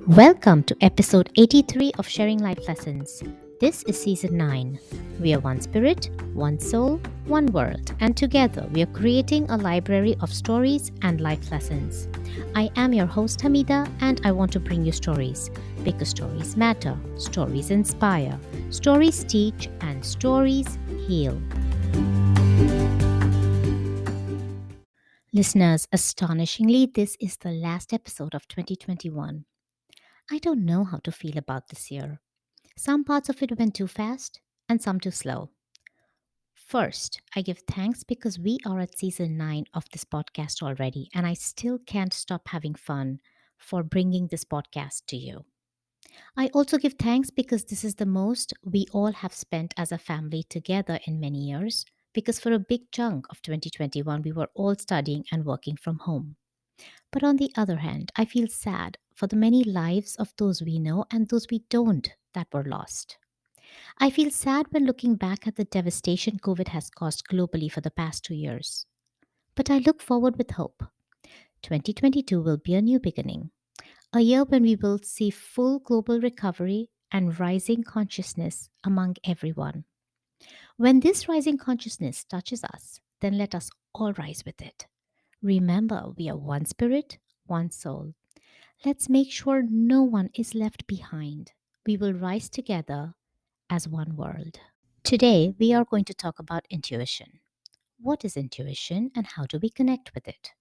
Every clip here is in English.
Welcome to episode 83 of Sharing Life Lessons. This is season 9. We are one spirit, one soul, one world, and together we are creating a library of stories and life lessons. I am your host Hamidah, and I want to bring you stories because stories matter, stories inspire, stories teach, and stories heal. Listeners, astonishingly, this is the last episode of 2021. I don't know how to feel about this year. Some parts of it went too fast and some too slow. First, I give thanks because we are at season 9 of this podcast already, and I still can't stop having fun for bringing this podcast to you. I also give thanks because this is the most we all have spent as a family together in many years, because for a big chunk of 2021, we were all studying and working from home. But on the other hand, I feel sad for the many lives of those we know and those we don't that were lost. I feel sad when looking back at the devastation COVID has caused globally for the past 2 years. But I look forward with hope. 2022 will be a new beginning, a year when we will see full global recovery and rising consciousness among everyone. When this rising consciousness touches us, then let us all rise with it. Remember, we are one spirit, one soul. Let's make sure no one is left behind. We will rise together as one world. Today, we are going to talk about intuition. What is intuition and how do we connect with it?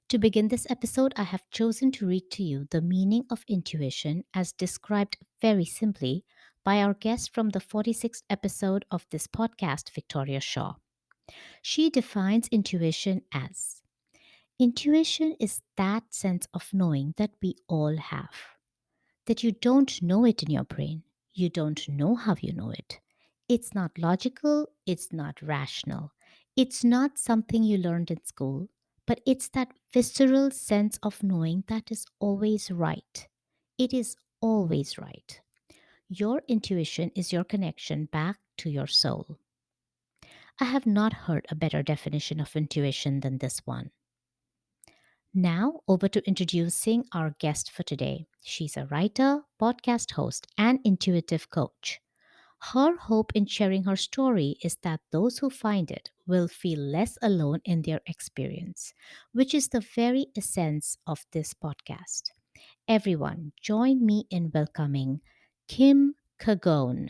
To begin this episode, I have chosen to read to you the meaning of intuition as described very simply by our guest from the 46th episode of this podcast, Victoria Shaw. She defines intuition as intuition is that sense of knowing that we all have, that you don't know it in your brain. You don't know how you know it. It's not logical, it's not rational. It's not something you learned in school, but it's that visceral sense of knowing that is always right. It is always right. Your intuition is your connection back to your soul. I have not heard a better definition of intuition than this one. Now, over to introducing our guest for today. She's a writer, podcast host, and intuitive coach. Her hope in sharing her story is that those who find it will feel less alone in their experience, which is the very essence of this podcast. Everyone, join me in welcoming Kim Kogane.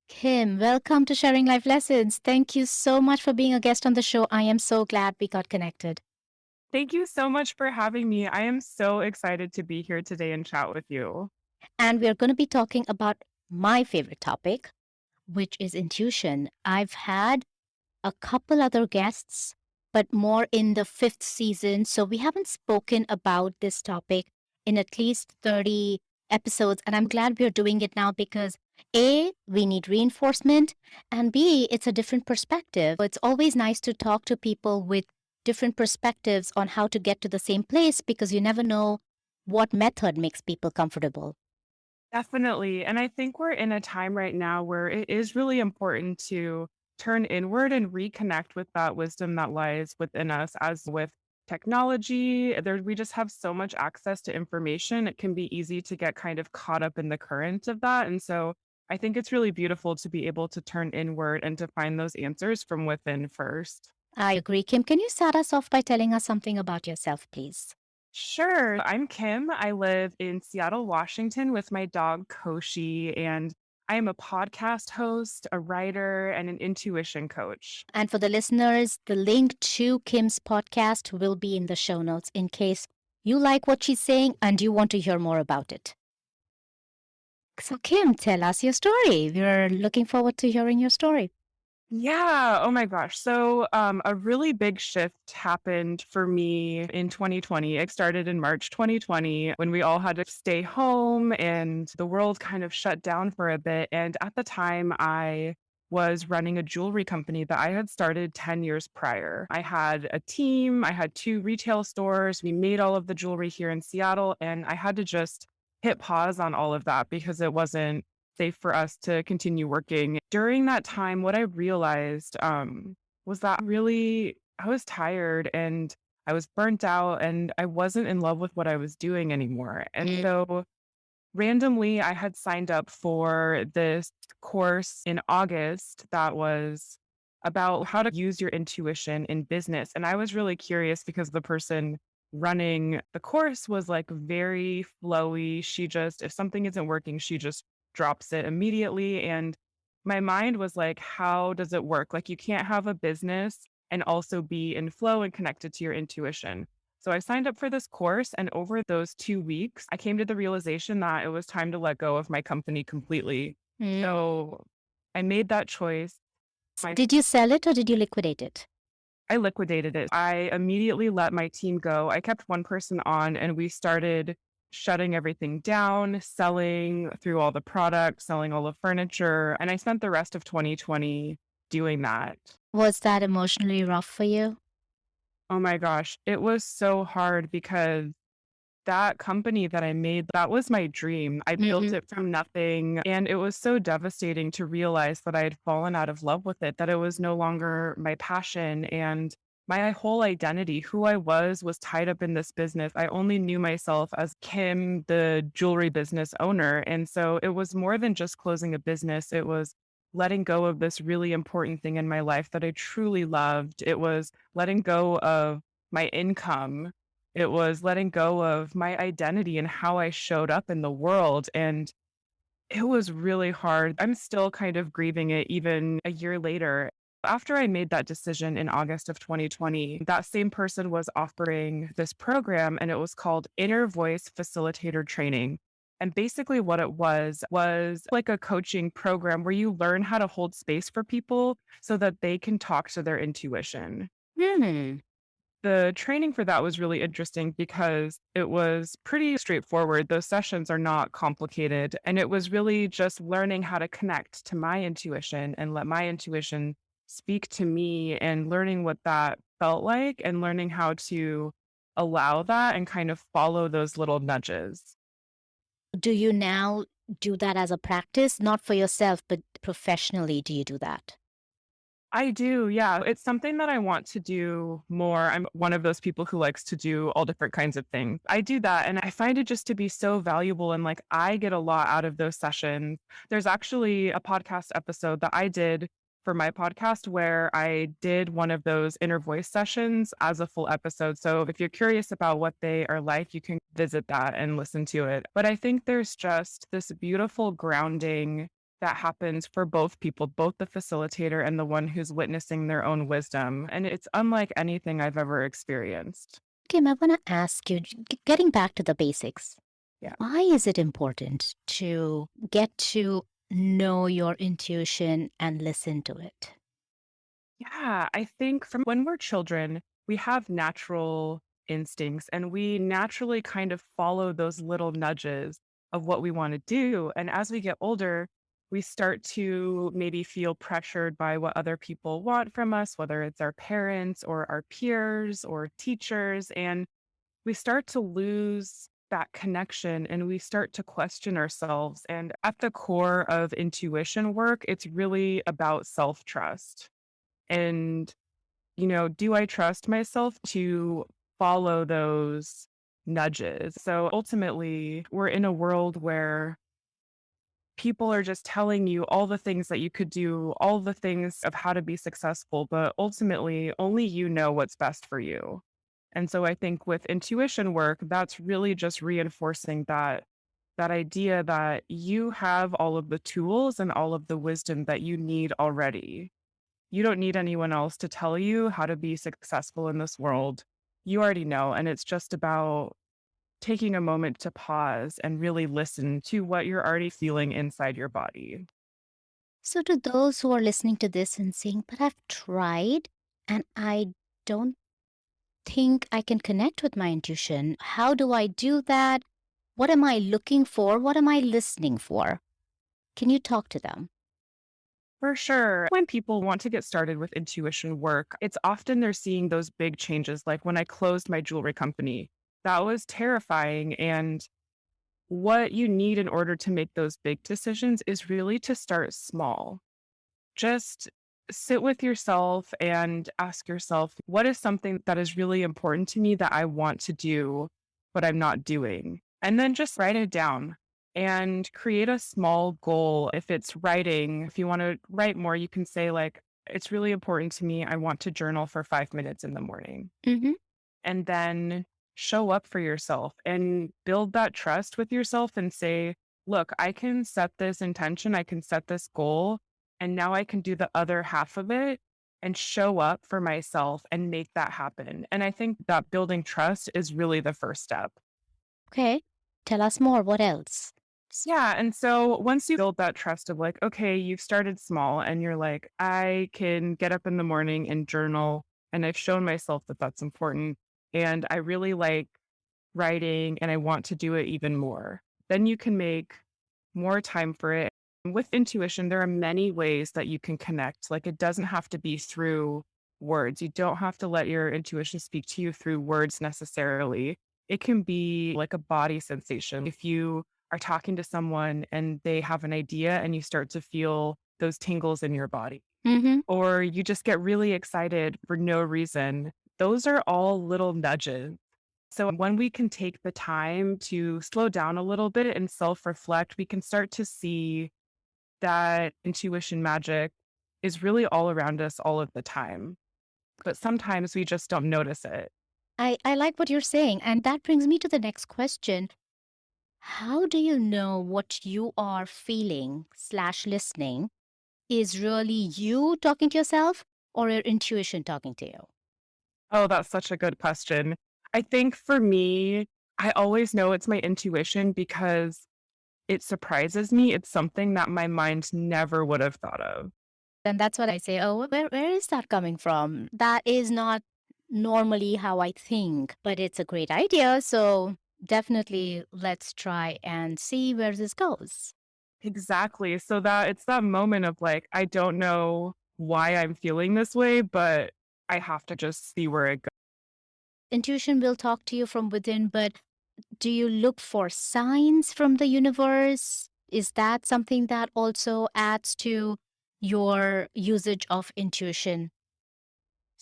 Kim, welcome to Sharing Life Lessons. Thank you so much for being a guest on the show. I am so glad we got connected. Thank you so much for having me. I am so excited to be here today and chat with you. And we're going to be talking about my favorite topic, which is intuition. I've had a couple other guests, but more in the 5th season. So we haven't spoken about this topic in at least 30 episodes. And I'm glad we're doing it now because A, we need reinforcement, and B, it's a different perspective. It's always nice to talk to people with different perspectives on how to get to the same place because you never know what method makes people comfortable. Definitely. And I think we're in a time right now where it is really important to turn inward and reconnect with that wisdom that lies within us. As with technology, we just have so much access to information. It can be easy to get kind of caught up in the current of that. And so I think it's really beautiful to be able to turn inward and to find those answers from within first. I agree. Kim, can you start us off by telling us something about yourself, please? Sure. I'm Kim. I live in Seattle, Washington with my dog, Cauchy, and I am a podcast host, a writer, and an intuition coach. And for the listeners, the link to Kim's podcast will be in the show notes in case you like what she's saying and you want to hear more about it. So, Kim, tell us your story. We're looking forward to hearing your story. Yeah. Oh my gosh. So, a really big shift happened for me in 2020. It started in March 2020 when we all had to stay home and the world kind of shut down for a bit. And at the time, I was running a jewelry company that I had started 10 years prior. I had a team, I had 2 retail stores. We made all of the jewelry here in Seattle, and I had to just hit pause on all of that because it wasn't safe for us to continue working. During that time, what I realized was that really I was tired and I was burnt out and I wasn't in love with what I was doing anymore. And so randomly, I had signed up for this course in August that was about how to use your intuition in business. And I was really curious because the person running the course was like very flowy. She just, if something isn't working, she just drops it immediately. And my mind was like, how does it work? Like, you can't have a business and also be in flow and connected to your intuition. So I signed up for this course, and over those 2 weeks, I came to the realization that it was time to let go of my company completely. Mm. So I made that choice. Did you sell it or did you liquidate it? I liquidated it. I immediately let my team go. I kept one person on, and we started shutting everything down, selling through all the products, selling all the furniture. And I spent the rest of 2020 doing that. Was that emotionally rough for you? Oh my gosh, it was so hard because that company that I made, that was my dream. I built it from nothing. And it was so devastating to realize that I had fallen out of love with it, that it was no longer my passion. And my whole identity, who I was tied up in this business. I only knew myself as Kim, the jewelry business owner. And so it was more than just closing a business. It was letting go of this really important thing in my life that I truly loved. It was letting go of my income. It was letting go of my identity and how I showed up in the world. And it was really hard. I'm still kind of grieving it even a year later. After I made that decision in August of 2020, that same person was offering this program, and it was called Inner Voice Facilitator Training. And basically, what it was like a coaching program where you learn how to hold space for people so that they can talk to their intuition. Hmm. The training for that was really interesting because it was pretty straightforward. Those sessions are not complicated. And it was really just learning how to connect to my intuition and let my intuition speak to me, and learning what that felt like and learning how to allow that and kind of follow those little nudges. Do you now do that as a practice, not for yourself, but professionally? Do you do that? I do, yeah. It's something that I want to do more. I'm one of those people who likes to do all different kinds of things. I do that, and I find it just to be so valuable, and like I get a lot out of those sessions. There's actually a podcast episode that I did for my podcast where I did one of those inner voice sessions as a full episode. So if you're curious about what they are like, you can visit that and listen to it. But I think there's just this beautiful grounding that happens for both people, both the facilitator and the one who's witnessing their own wisdom. And it's unlike anything I've ever experienced. Kim, I want to ask you, getting back to the basics, Yeah. why is it important to get to know your intuition and listen to it? Yeah. I think from when we're children, we have natural instincts and we naturally kind of follow those little nudges of what we want to do. And as we get older, we start to maybe feel pressured by what other people want from us, whether it's our parents or our peers or teachers. And we start to lose that connection and we start to question ourselves. And at the core of intuition work, it's really about self trust. And, do I trust myself to follow those nudges? So ultimately, we're in a world where people are just telling you all the things that you could do, all the things of how to be successful, but ultimately, only you know what's best for you. And so I think with intuition work, that's really just reinforcing that idea that you have all of the tools and all of the wisdom that you need already. You don't need anyone else to tell you how to be successful in this world. You already know. And it's just about taking a moment to pause and really listen to what you're already feeling inside your body. So, to those who are listening to this and saying, but I've tried and I don't think I can connect with my intuition, how do I do that? What am I looking for? What am I listening for? Can you talk to them? For sure. When people want to get started with intuition work, it's often they're seeing those big changes. Like when I closed my jewelry company, that was terrifying. And what you need in order to make those big decisions is really to start small. Just sit with yourself and ask yourself, what is something that is really important to me that I want to do, but I'm not doing? And then just write it down and create a small goal. If it's writing, if you want to write more, you can say, like, it's really important to me. I want to journal for 5 minutes in the morning. Mm-hmm. And then show up for yourself and build that trust with yourself and say, look, I can set this intention, I can set this goal, and now I can do the other half of it and show up for myself and make that happen. And I think that building trust is really the first step. Okay. Tell us more. What else? Yeah. And so once you build that trust of like, okay, you've started small and you're like, I can get up in the morning and journal, and I've shown myself that that's important. And I really like writing and I want to do it even more. Then you can make more time for it. With intuition, there are many ways that you can connect. Like it doesn't have to be through words. You don't have to let your intuition speak to you through words necessarily. It can be like a body sensation. If you are talking to someone and they have an idea and you start to feel those tingles in your body, Mm-hmm. or you just get really excited for no reason, those are all little nudges. So when we can take the time to slow down a little bit and self-reflect, we can start to see that intuition magic is really all around us all of the time. But sometimes we just don't notice it. I like what you're saying. And that brings me to the next question. How do you know what you are feeling / listening is really you talking to yourself or your intuition talking to you? Oh, that's such a good question. I think for me, I always know it's my intuition because it surprises me. It's something that my mind never would have thought of. And that's what I say, oh, where is that coming from? That is not normally how I think, but it's a great idea. So definitely let's try and see where this goes. Exactly. So that it's that moment of like, I don't know why I'm feeling this way, but I have to just see where it goes. Intuition will talk to you from within, but do you look for signs from the universe? Is that something that also adds to your usage of intuition?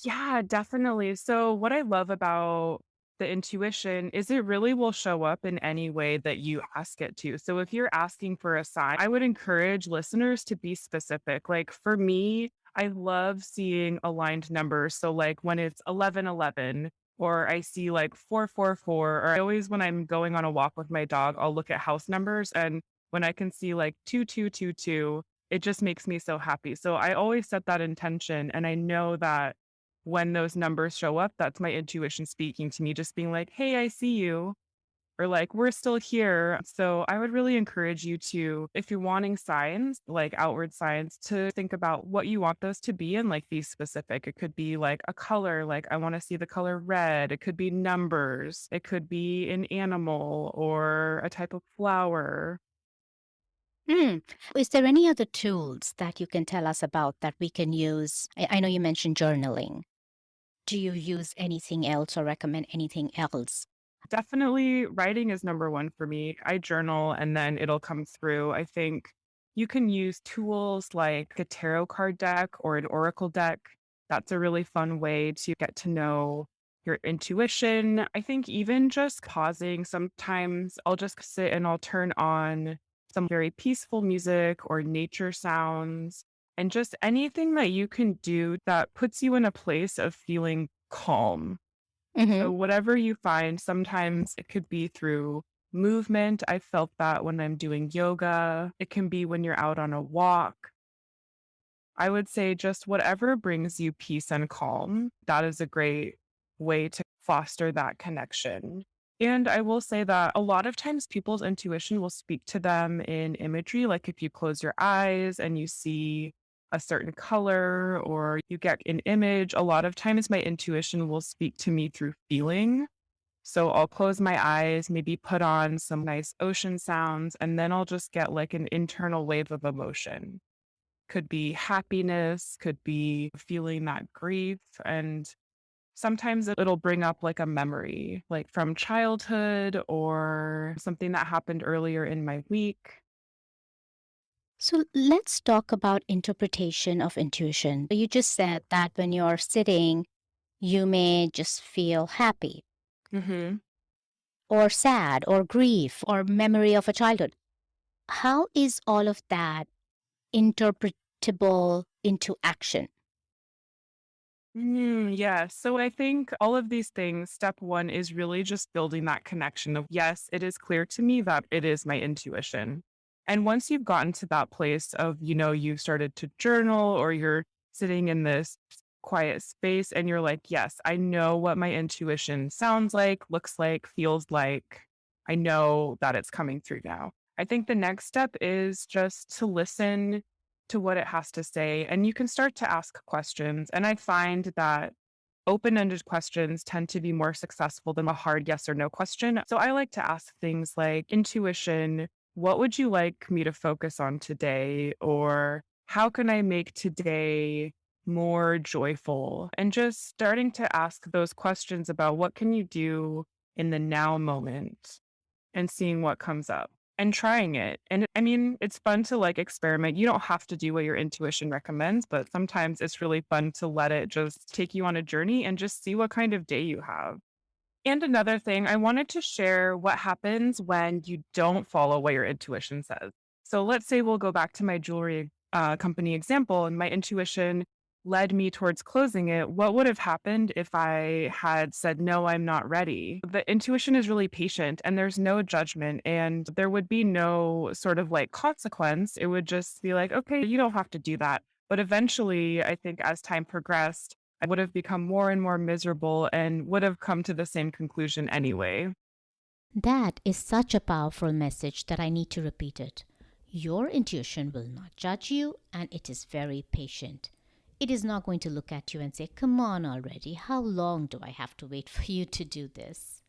Yeah, definitely. So what I love about the intuition is it really will show up in any way that you ask it to. So if you're asking for a sign, I would encourage listeners to be specific. Like for me, I love seeing aligned numbers. So like when it's 1111, or I see like 444, or I always when I'm going on a walk with my dog, I'll look at house numbers, and when I can see like 2222, it just makes me so happy. So I always set that intention, and I know that when those numbers show up, that's my intuition speaking to me, just being like, hey, I see you, or like, we're still here. So I would really encourage you to, if you're wanting signs, like outward signs, to think about what you want those to be and like be specific. It could be like a color, like I want to see the color red. It could be numbers. It could be an animal or a type of flower. Hmm. Is there any other tools that you can tell us about that we can use? I know you mentioned journaling. Do you use anything else or recommend anything else? Definitely writing is number one for me. I journal and then it'll come through. I think you can use tools like a tarot card deck or an oracle deck. That's a really fun way to get to know your intuition. I think even just pausing, sometimes I'll just sit and I'll turn on some very peaceful music or nature sounds, and just anything that you can do that puts you in a place of feeling calm. Mm-hmm. So whatever you find, sometimes it could be through movement. I felt that when I'm doing yoga. It can be when you're out on a walk. I would say just whatever brings you peace and calm. That is a great way to foster that connection. And I will say that a lot of times people's intuition will speak to them in imagery. Like if you close your eyes and you see a certain color or you get an image, a lot of times my intuition will speak to me through feeling. So I'll close my eyes, maybe put on some nice ocean sounds, and then I'll just get like an internal wave of emotion. Could be happiness, could be feeling that grief. And sometimes it'll bring up like a memory, like from childhood or something that happened earlier in my week. So let's talk about interpretation of intuition. You just said that when you're sitting, you may just feel happy Hmm. or sad or grief or memory of a childhood. How is all of that interpretable into action? Yeah. So I think all of these things, step one is really just building that connection of, yes, it is clear to me that it is my intuition. And once you've gotten to that place of, you've started to journal or you're sitting in this quiet space and you're like, yes, I know what my intuition sounds like, looks like, feels like. I know that it's coming through now. I think the next step is just to listen to what it has to say. And you can start to ask questions. And I find that open ended questions tend to be more successful than a hard yes or no question. So I like to ask things like intuition, what would you like me to focus on today? Or how can I make today more joyful? And just starting to ask those questions about what can you do in the now moment and seeing what comes up and trying it. And I mean, it's fun to like experiment. You don't have to do what your intuition recommends, but sometimes it's really fun to let it just take you on a journey and just see what kind of day you have. And another thing, I wanted to share what happens when you don't follow what your intuition says. So let's say we'll go back to my jewelry company example, and my intuition led me towards closing it. What would have happened if I had said, no, I'm not ready? The intuition is really patient and there's no judgment and there would be no sort of like consequence. It would just be like, okay, you don't have to do that. But eventually, I think as time progressed, I would have become more and more miserable and would have come to the same conclusion anyway. That is such a powerful message that I need to repeat it. Your intuition will not judge you, and it is very patient. It is not going to look at you and say, come on already, how long do I have to wait for you to do this?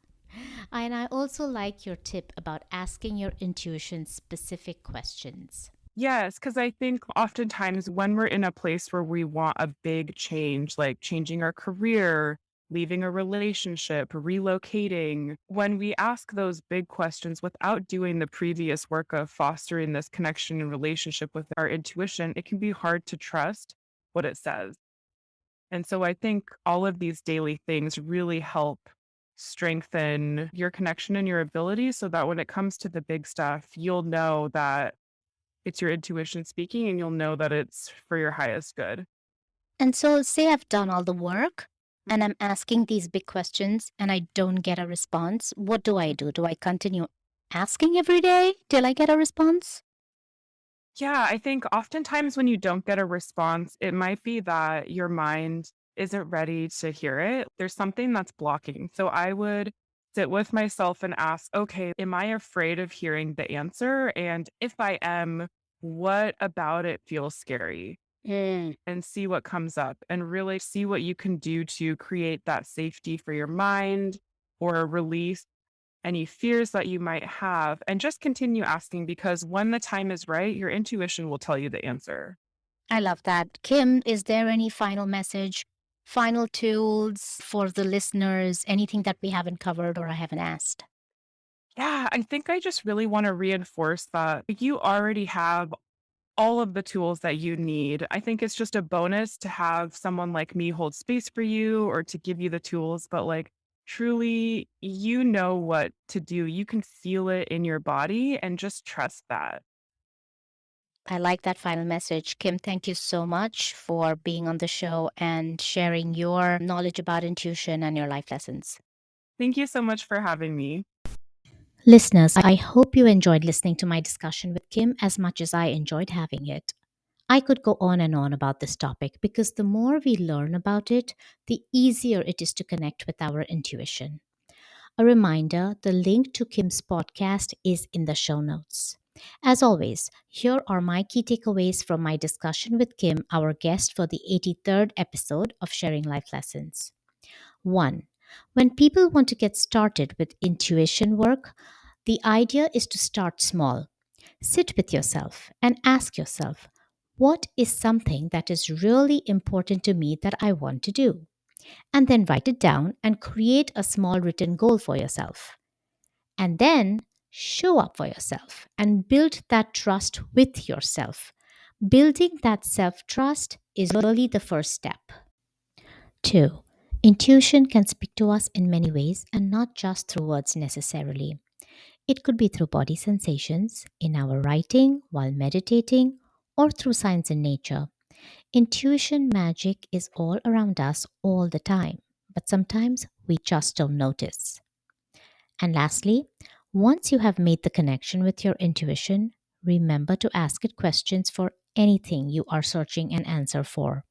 And I also like your tip about asking your intuition specific questions. Yes, because I think oftentimes when we're in a place where we want a big change, like changing our career, leaving a relationship, relocating, when we ask those big questions without doing the previous work of fostering this connection and relationship with our intuition, it can be hard to trust what it says. And so I think all of these daily things really help strengthen your connection and your ability so that when it comes to the big stuff, you'll know that it's your intuition speaking and you'll know that it's for your highest good. And so, say I've done all the work and I'm asking these big questions and I don't get a response. What do I do? Do I continue asking every day till I get a response? Yeah, I think oftentimes when you don't get a response, it might be that your mind isn't ready to hear it. There's something that's blocking. So I would sit with myself and ask, okay, am I afraid of hearing the answer? And if I am, what about it feels scary? Mm. And see what comes up and really see what you can do to create that safety for your mind or release any fears that you might have and just continue asking because when the time is right, your intuition will tell you the answer. I love that. Kim, is there any final message, final tools for the listeners, anything that we haven't covered or I haven't asked? Yeah, I think I just really want to reinforce that you already have all of the tools that you need. I think it's just a bonus to have someone like me hold space for you or to give you the tools, but like truly, you know what to do. You can feel it in your body and just trust that. I like that final message. Kim, thank you so much for being on the show and sharing your knowledge about intuition and your life lessons. Thank you so much for having me. Listeners, I hope you enjoyed listening to my discussion with Kim as much as I enjoyed having it. I could go on and on about this topic because the more we learn about it, the easier it is to connect with our intuition. A reminder, the link to Kim's podcast is in the show notes. As always, here are my key takeaways from my discussion with Kim, our guest for the 83rd episode of Sharing Life Lessons. 1. When people want to get started with intuition work, the idea is to start small. Sit with yourself and ask yourself, what is something that is really important to me that I want to do? And then write it down and create a small written goal for yourself. And then Show up for yourself and build that trust with yourself. Building that self trust is really the first step. 2. Intuition can speak to us in many ways and not just through words necessarily. It could be through body sensations, in our writing, while meditating, or through signs in nature. Intuition magic is all around us all the time, but sometimes we just don't notice. And lastly, once you have made the connection with your intuition, remember to ask it questions for anything you are searching an answer for.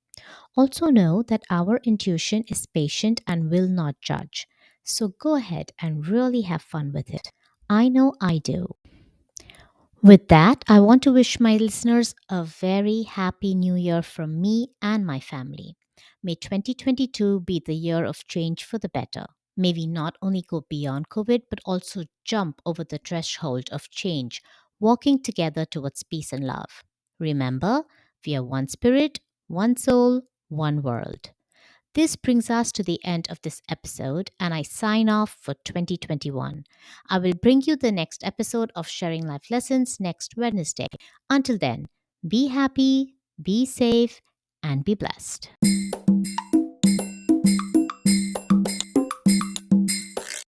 Also, know that our intuition is patient and will not judge. So go ahead and really have fun with it. I know I do. With that, I want to wish my listeners a very happy new year from me and my family. May 2022 be the year of change for the better. May we not only go beyond COVID, but also jump over the threshold of change, walking together towards peace and love. Remember, we are one spirit, one soul, one world. This brings us to the end of this episode, and I sign off for 2021. I will bring you the next episode of Sharing Life Lessons next Wednesday. Until then, be happy, be safe, and be blessed.